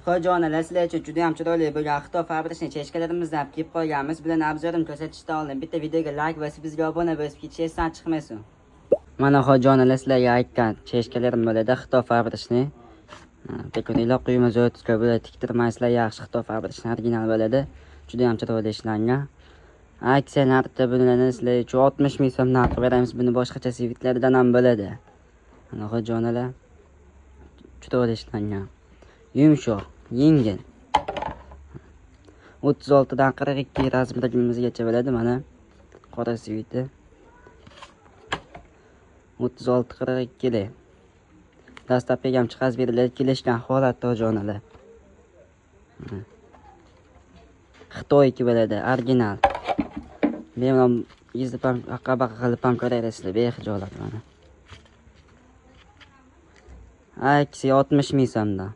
Ho'jonalar, sizlar uchun juda ham chiroyli bo'lgan Xitoy fabrikasining cheshkalarimizdan kelib qolganmiz. Bularni obzorini ko'rsatishdan oldin bitta videoga like bosib, bizga obuna bo'lib ketish esdan chiqmasin. Mana ho'jonalar, sizlarga aytgan cheshkalarim bo'ladi Xitoy fabrikasining. Beko'ringlar, quyma zo'tga bo'ladi, tiktirmaysizlar, yaxshi Xitoy fabrikasining original bo'ladi. Juda ham chiroyli ishlangan. Aksiya narxida bularni sizlar uchun 60 ming so'm narx beramiz. Buni boshqacha svitlardan ham bo'ladi. Mana ho'jonalar chiroyli ishlangan. Yumshoq, yengil. 36 dan 42 razmerligimizgacha bo'ladi. Mana qora sviti 36-42 lik. Dastlabki ham chiqaz beriladi, kelishgan holatda ho'jonalar. Xitoyki bo'ladi, original. Bemalol yuzib ham aqqa-baqa qilib ham ko'rasizlar, behijolat mana. Aksiya 60 ming so'mdan.